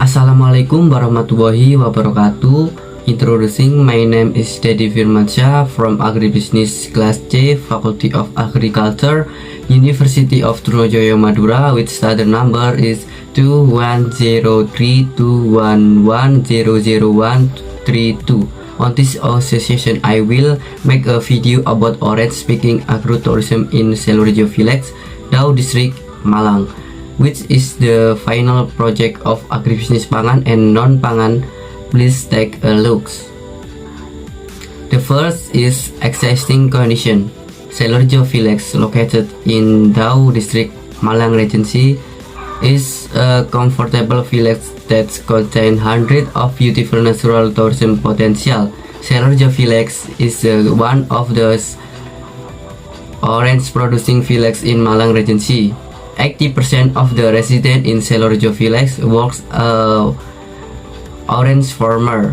Assalamualaikum warahmatullahi wabarakatuh. Introducing, my name is Dedi Firmansyah from Agribusiness Class C, Faculty of Agriculture, University of Trunojoyo Madura, with study number is 210321100132. On this session, I will make a video about orange picking agrotourism in Selorejo Village, Dau District, Malang, which is the final project of agribusiness pangan and non-pangan. Please take a look. The first is existing condition. Selorejo Village, located in Dau District, Malang Regency, is a comfortable village that contains hundreds of beautiful natural tourism potential. Selorejo Village is one of the orange producing villages in Malang Regency. 80% of the residents in Selorejo Village works orange farmer.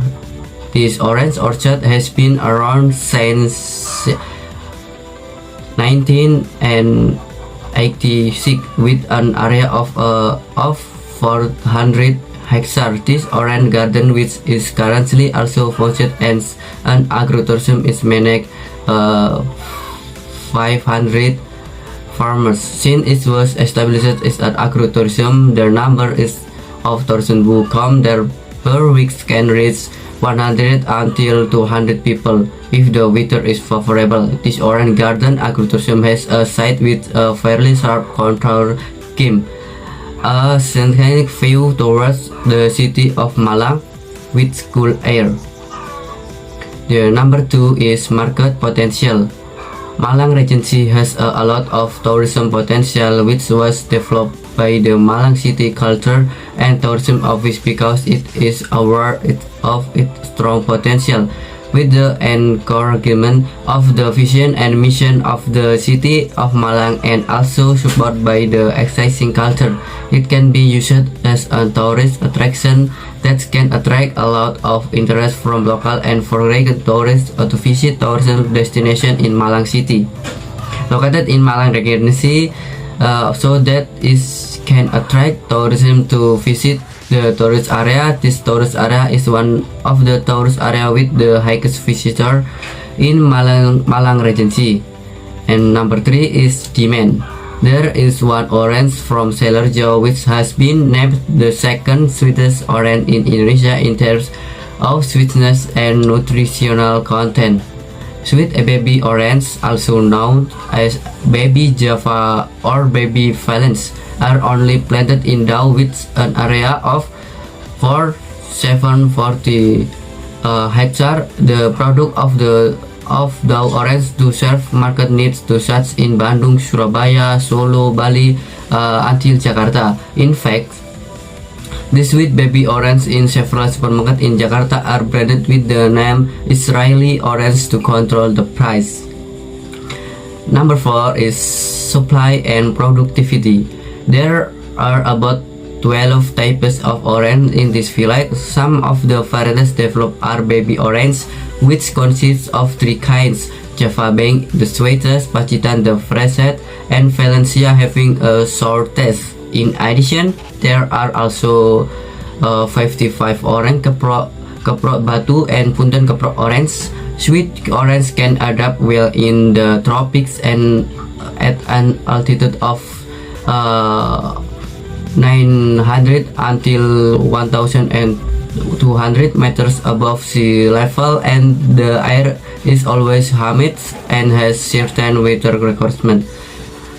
This orange orchard has been around since 1986 with an area of 400 hectares. This orange garden, which is currently also functioning as an agrotourism, is managed 500 farmers. Since it was established as an agrotourism, the number of tourism who come there per week can reach 100 until 200 people if the weather is favorable. This orange garden agrotourism has a site with a fairly sharp contour scheme, a scenic view towards the city of Malang with cool air. The number 2 is market potential. Malang Regency has a lot of tourism potential, which was developed by the Malang City Culture and Tourism Office because it is aware of its strong potential. With the encouragement of the vision and mission of the city of Malang and also supported by the existing culture, it can be used as a tourist attraction that can attract a lot of interest from local and foreign tourists to visit tourism destination in Malang City. Located in Malang Regency, so that is can attract tourism to visit the tourist area. This tourist area is one of the tourist area with the highest visitor in Malang Regency. And number 3 is demand. There is one orange from Selorejo which has been named the second sweetest orange in Indonesia in terms of sweetness and nutritional content. Sweet baby orange, also known as baby Java or baby Valence, are only planted in Dau with an area of 740 hectares. The product of Dau orange to serve market needs to such in Bandung, Surabaya, Solo, Bali, until Jakarta. In fact, the sweet baby orange in several supermarkets in Jakarta are branded with the name Israeli orange to control the price. Number 4 is supply and productivity. There are about 12 types of orange in this village. Some of the varieties developed are baby orange, which consists of 3 kinds: Java being the sweetest, Pacitan the freshest, and Valencia having a sour taste. In addition, there are also 55 orange, Keprok Batu, and Punten Keprok orange. Sweet orange can adapt well in the tropics and at an altitude of 900 until 1200 meters above sea level, and the air is always humid and has certain weather requirements.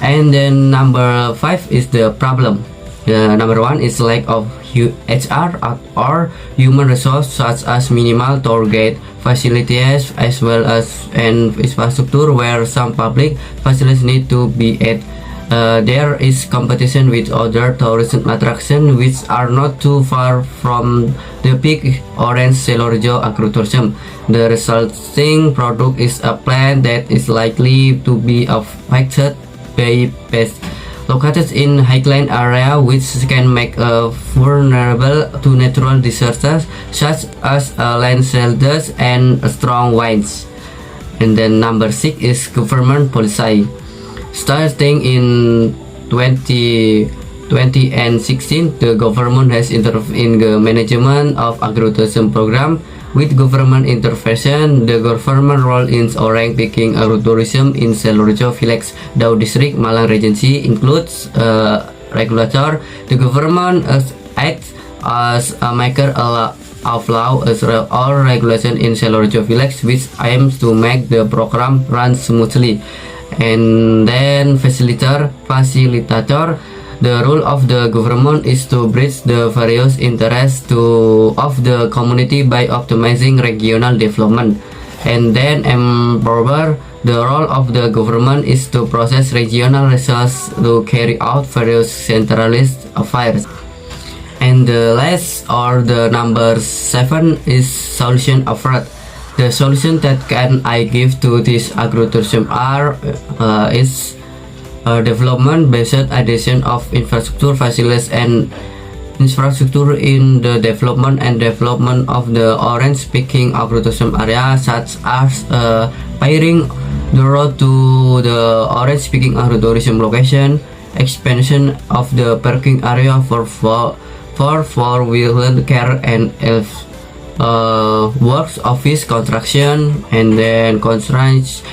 And then number 5 is the problem. The number 1 is lack of HR or human resource, such as minimal tour guide facilities as well as an infrastructure where some public facilities need to be added. There is competition with other tourism attractions which are not too far from the big orange Selorejo agrotourism. The resulting product is a plant that is likely to be affected by pests. Located in highland area which can make vulnerable to natural disasters such as landslides and strong winds. And then number 6 is government policy. Starting in 20 2016, the government has intervened in the management of agrotourism program. With government intervention, the government role in orang picking agrotourism in Sidoarjo Village, Dau District, Malang Regency includes regulator. The government acts as a maker of law or regulation in Sidoarjo Village, which aims to make the program run smoothly. And then facilitator. The role of the government is to bridge the various interests of the community by optimizing regional development. And then empower. The role of the government is to process regional resources to carry out various centralized affairs. And the last, or the number 7, is solution effort. The solution that I give to this agrotourism is development based addition of infrastructure facilities and infrastructure in the development of the orange speaking agrotourism area, such as paving the road to the orange speaking agrotourism location, expansion of the parking area for four-wheeler care and works office construction, and then constraint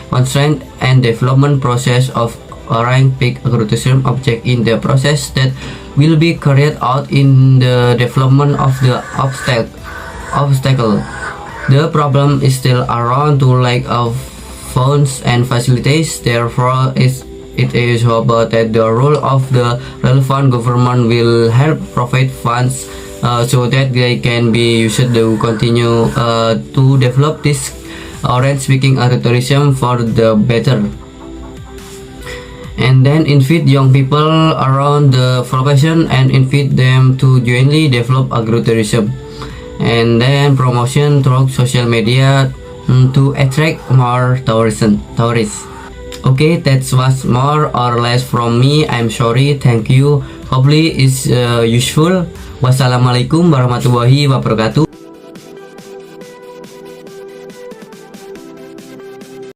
and development process of orang peak agrotourism object in the process that will be carried out in the development of the obstacle. The problem is still around to lack of funds and facilities. Therefore, it is hoped that the role of the relevant government will help provide funds so that they can be used to continue to develop this orange speaking agrotourism for the better. And then invite young people around the profession and invite them to jointly develop agrotourism. And then promotion through social media to attract more tourists. Okay, that was more or less from me. I'm sorry, thank you. Hopefully it's useful. Wassalamualaikum warahmatullahi wabarakatuh.